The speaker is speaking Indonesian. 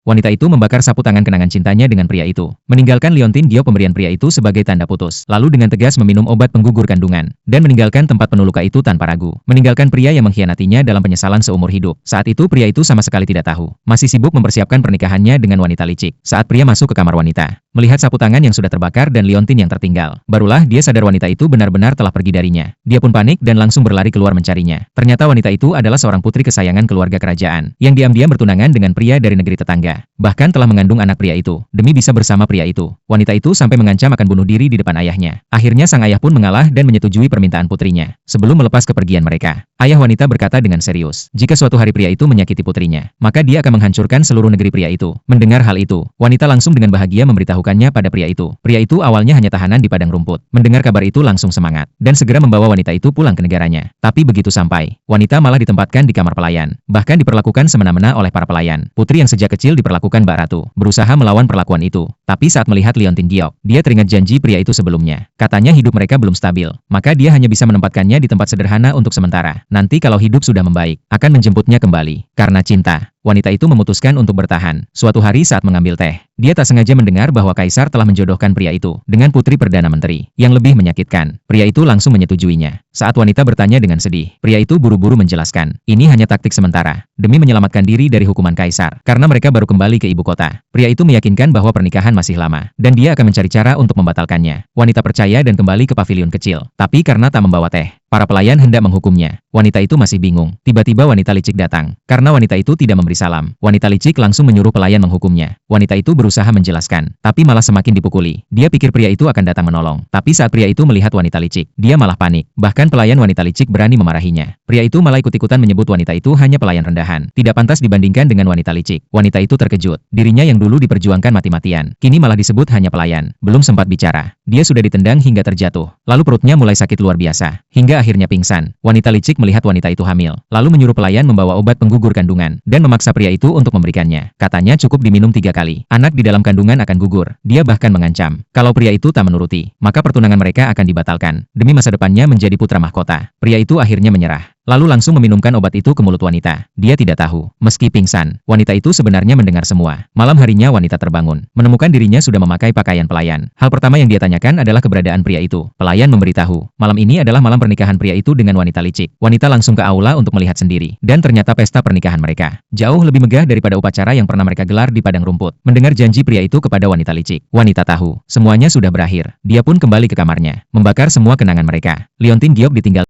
Wanita itu membakar sapu tangan kenangan cintanya dengan pria itu, meninggalkan liontin Giok pemberian pria itu sebagai tanda putus, lalu dengan tegas meminum obat penggugur kandungan, dan meninggalkan tempat penuh luka itu tanpa ragu, meninggalkan pria yang mengkhianatinya dalam penyesalan seumur hidup. Saat itu pria itu sama sekali tidak tahu, masih sibuk mempersiapkan pernikahannya dengan wanita licik. Saat pria masuk ke kamar wanita, melihat sapu tangan yang sudah terbakar dan liontin yang tertinggal, barulah dia sadar wanita itu benar-benar telah pergi darinya. Dia pun panik dan langsung berlari keluar mencarinya. Ternyata wanita itu adalah seorang putri kesayangan keluarga kerajaan, yang diam-diam bertunangan dengan pria dari negeri tetangga. Bahkan telah mengandung anak pria itu, demi bisa bersama pria itu. Wanita itu sampai mengancam akan bunuh diri di depan ayahnya. Akhirnya sang ayah pun mengalah dan menyetujui permintaan putrinya. Sebelum melepas kepergian mereka, ayah wanita berkata dengan serius, jika suatu hari pria itu menyakiti putrinya, maka dia akan menghancurkan seluruh negeri pria itu. Mendengar hal itu, wanita langsung dengan bahagia memberitahukannya pada pria itu. Pria itu awalnya hanya tahanan di padang rumput. Mendengar kabar itu langsung semangat, dan segera membawa wanita itu pulang ke negaranya. Tapi begitu sampai, wanita malah ditempatkan di kamar pelayan, bahkan diperlakukan semena-mena oleh para pelayan. Putri yang sejak kecil diperlakukan Mbak Ratu, berusaha melawan perlakuan itu. Tapi saat melihat liontin Giok, dia teringat janji pria itu sebelumnya. Katanya hidup mereka belum stabil, maka dia hanya bisa menempatkannya di tempat sederhana untuk sementara. Nanti kalau hidup sudah membaik, akan menjemputnya kembali. Karena cinta, wanita itu memutuskan untuk bertahan. Suatu hari saat mengambil teh, dia tak sengaja mendengar bahwa kaisar telah menjodohkan pria itu dengan putri Perdana Menteri, yang lebih menyakitkan. Pria itu langsung menyetujuinya. Saat wanita bertanya dengan sedih, pria itu buru-buru menjelaskan, ini hanya taktik sementara, demi menyelamatkan diri dari hukuman kaisar, karena mereka baru kembali ke ibu kota. Pria itu meyakinkan bahwa pernikahan masih lama, dan dia akan mencari cara untuk membatalkannya. Wanita percaya dan kembali ke pavilion kecil. Tapi karena tak membawa teh, para pelayan hendak menghukumnya. Wanita itu masih bingung. Tiba-tiba wanita licik datang. Karena wanita itu tidak memberi salam, wanita licik langsung menyuruh pelayan menghukumnya. Wanita itu berusaha menjelaskan, tapi malah semakin dipukuli. Dia pikir pria itu akan datang menolong. Tapi saat pria itu melihat wanita licik, dia malah panik. Bahkan pelayan wanita licik berani memarahinya. Pria itu malah ikut-ikutan menyebut wanita itu hanya pelayan rendahan, tidak pantas dibandingkan dengan wanita licik. Wanita itu terkejut. Dirinya yang dulu diperjuangkan mati-matian, kini malah disebut hanya pelayan. Belum sempat bicara, dia sudah ditendang hingga terjatuh. Lalu perutnya mulai sakit luar biasa, hingga akhirnya pingsan. Wanita licik melihat wanita itu hamil, lalu menyuruh pelayan membawa obat penggugur kandungan, dan memaksa pria itu untuk memberikannya. Katanya cukup diminum 3 kali, anak di dalam kandungan akan gugur. Dia bahkan mengancam, kalau pria itu tak menuruti, maka pertunangan mereka akan dibatalkan, demi masa depannya menjadi putra mahkota. Pria itu akhirnya menyerah, lalu langsung meminumkan obat itu ke mulut wanita. Dia tidak tahu, meski pingsan, wanita itu sebenarnya mendengar semua. Malam harinya wanita terbangun, menemukan dirinya sudah memakai pakaian pelayan. Hal pertama yang dia tanyakan adalah keberadaan pria itu. Pelayan memberitahu, malam ini adalah malam pernikahan pria itu dengan wanita licik. Wanita langsung ke aula untuk melihat sendiri, dan ternyata pesta pernikahan mereka jauh lebih megah daripada upacara yang pernah mereka gelar di padang rumput. Mendengar janji pria itu kepada wanita licik, wanita tahu, semuanya sudah berakhir. Dia pun kembali ke kamarnya, membakar semua kenangan mereka. Liontin Giok ditinggal